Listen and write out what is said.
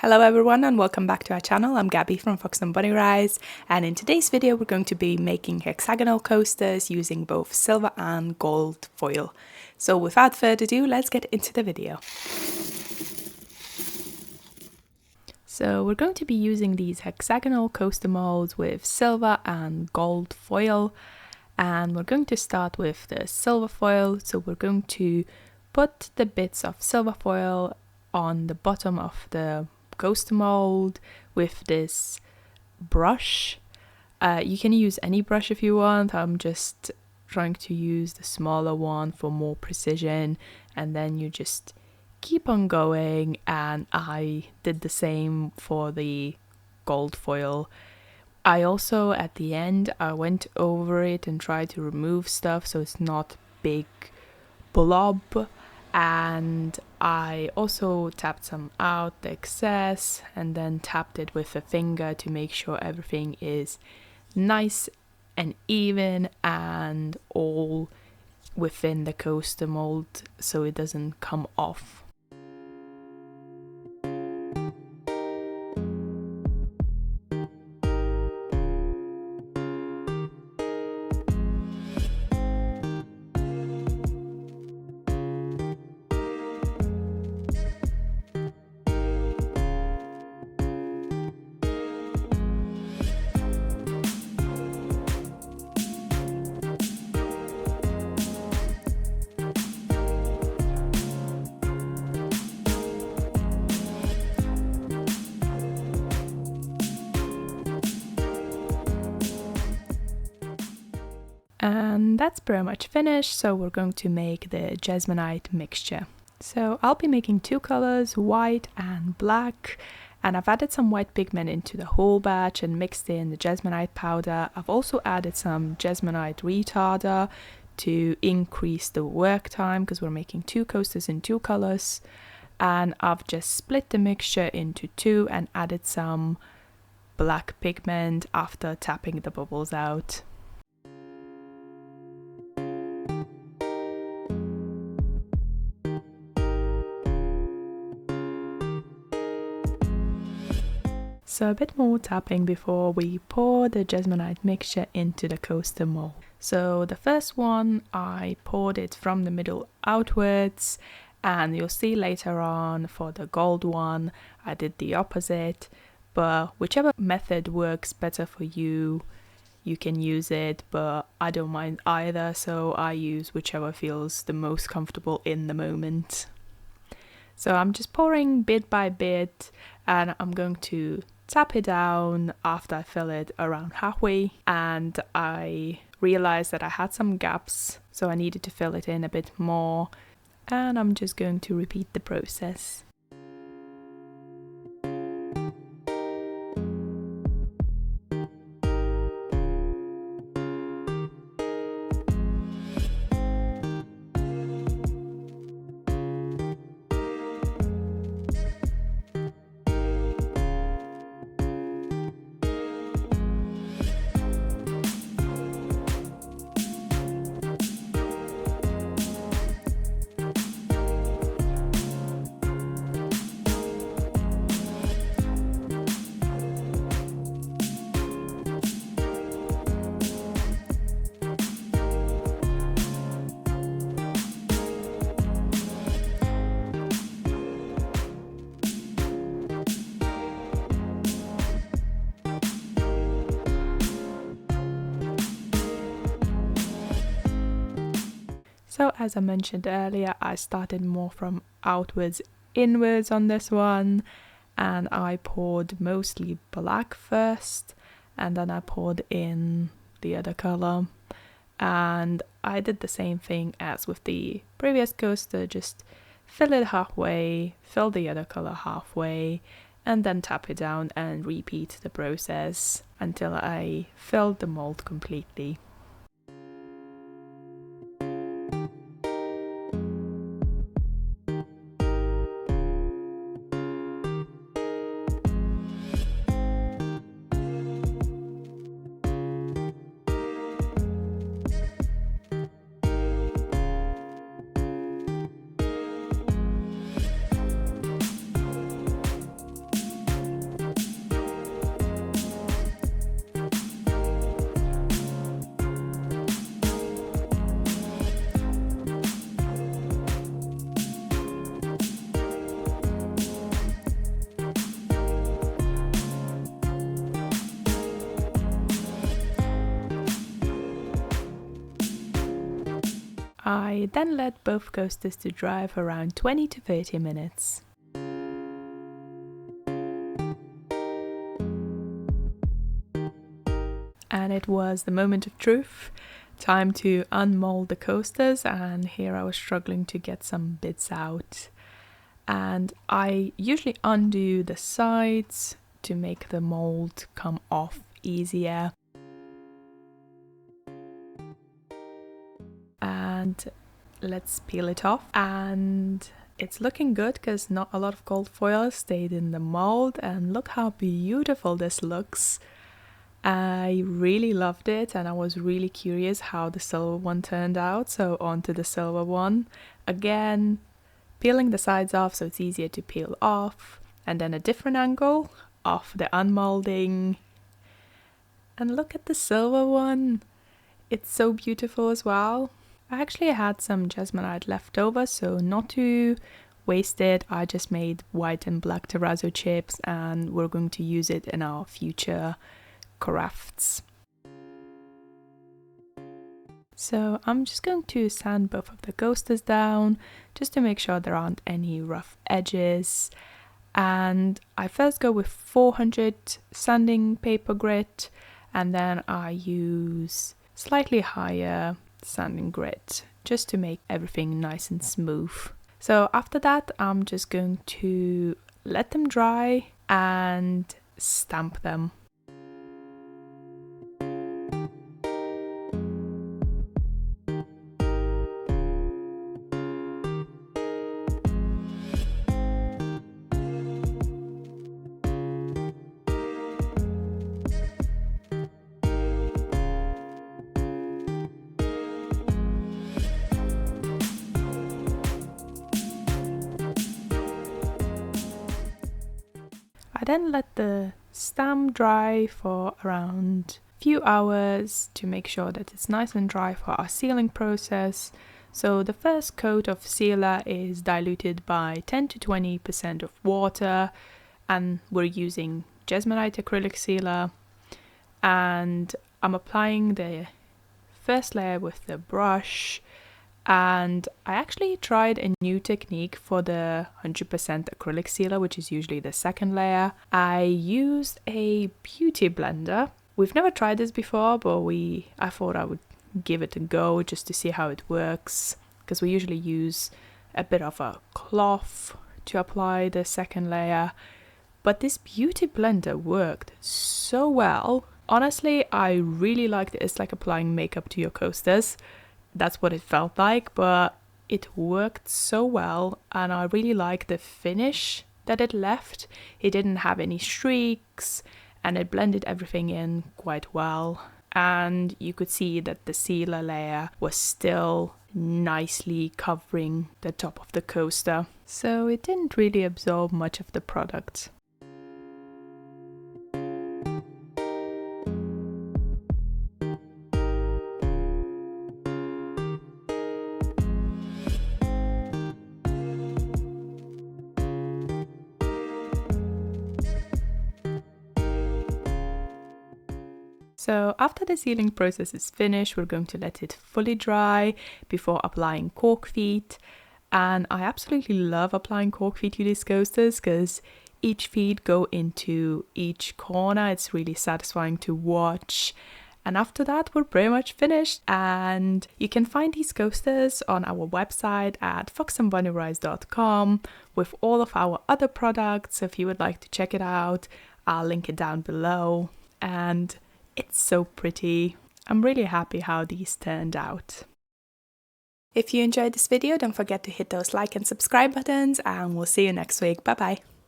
Hello everyone and welcome back to our channel. I'm Gabby from Fox and Bunny Rise, and in today's video we're going to be making hexagonal coasters using both silver and gold foil. So without further ado, let's get into the video. So we're going to be using these hexagonal coaster molds with silver and gold foil, and we're going to start with the silver foil. So we're going to put the bits of silver foil on the bottom of the coaster mold with this brush. You can use any brush if you want. I'm just trying to use the smaller one for more precision, and then you just keep on going, and I did the same for the gold foil. I also at the end I went over it and tried to remove stuff so it's not big blob, and I also tapped some out, the excess, and then tapped it with a finger to make sure everything is nice and even and all within the coaster mold so it doesn't come off. And that's pretty much finished, so we're going to make the Jesmonite mixture. So I'll be making two colors, white and black, and I've added some white pigment into the whole batch and mixed in the Jesmonite powder. I've also added some Jesmonite retarder to increase the work time because we're making two coasters in two colors, and I've just split the mixture into two and added some black pigment after tapping the bubbles out. So a bit more tapping before we pour the Jesmonite mixture into the coaster mold. So the first one, I poured it from the middle outwards, and you'll see later on for the gold one I did the opposite, but whichever method works better for you, you can use it, but I don't mind either, so I use whichever feels the most comfortable in the moment. So I'm just pouring bit by bit, and I'm going to tap it down after I fill it around halfway, and I realized that I had some gaps, so I needed to fill it in a bit more, and I'm just going to repeat the process. So as I mentioned earlier, I started more from outwards inwards on this one, and I poured mostly black first, and then I poured in the other color, and I did the same thing as with the previous coaster, just fill it halfway, fill the other color halfway, and then tap it down and repeat the process until I filled the mold completely. I then let both coasters to dry for around 20 to 30 minutes. And it was the moment of truth. Time to unmold the coasters, and here I was struggling to get some bits out. And I usually undo the sides to make the mold come off easier. And let's peel it off, and it's looking good because not a lot of gold foil stayed in the mold, and look how beautiful this looks. I really loved it, and I was really curious how the silver one turned out, so on to the silver one. Again, peeling the sides off so it's easier to peel off, and then a different angle of the unmolding. And look at the silver one, it's so beautiful as well. I actually had some Jesmonite left over, so not to waste it, I just made white and black terrazzo chips, and we're going to use it in our future crafts. So I'm just going to sand both of the coasters down just to make sure there aren't any rough edges. And I first go with 400 sanding paper grit, and then I use slightly higher sanding grit just to make everything nice and smooth. So after that, I'm just going to let them dry and stamp them. I then let the stamp dry for around a few hours to make sure that it's nice and dry for our sealing process. So the first coat of sealer is diluted by 10 to 20% of water, and we're using Jesmonite acrylic sealer. And I'm applying the first layer with the brush, and I actually tried a new technique for the 100% acrylic sealer, which is usually the second layer. I used a beauty blender. We've never tried this before, but I thought I would give it a go just to see how it works, because we usually use a bit of a cloth to apply the second layer. But this beauty blender worked so well. Honestly, I really liked it. It's like applying makeup to your coasters. That's what it felt like, but it worked so well, and I really like the finish that it left. It didn't have any streaks, and it blended everything in quite well. And you could see that the sealer layer was still nicely covering the top of the coaster, so it didn't really absorb much of the product. So after the sealing process is finished, we're going to let it fully dry before applying cork feet. And I absolutely love applying cork feet to these coasters because each feet go into each corner. It's really satisfying to watch. And after that, we're pretty much finished. And you can find these coasters on our website at foxandbunnyrise.com with all of our other products. So if you would like to check it out, I'll link it down below. And it's so pretty. I'm really happy how these turned out. If you enjoyed this video, don't forget to hit those like and subscribe buttons, and we'll see you next week. Bye bye.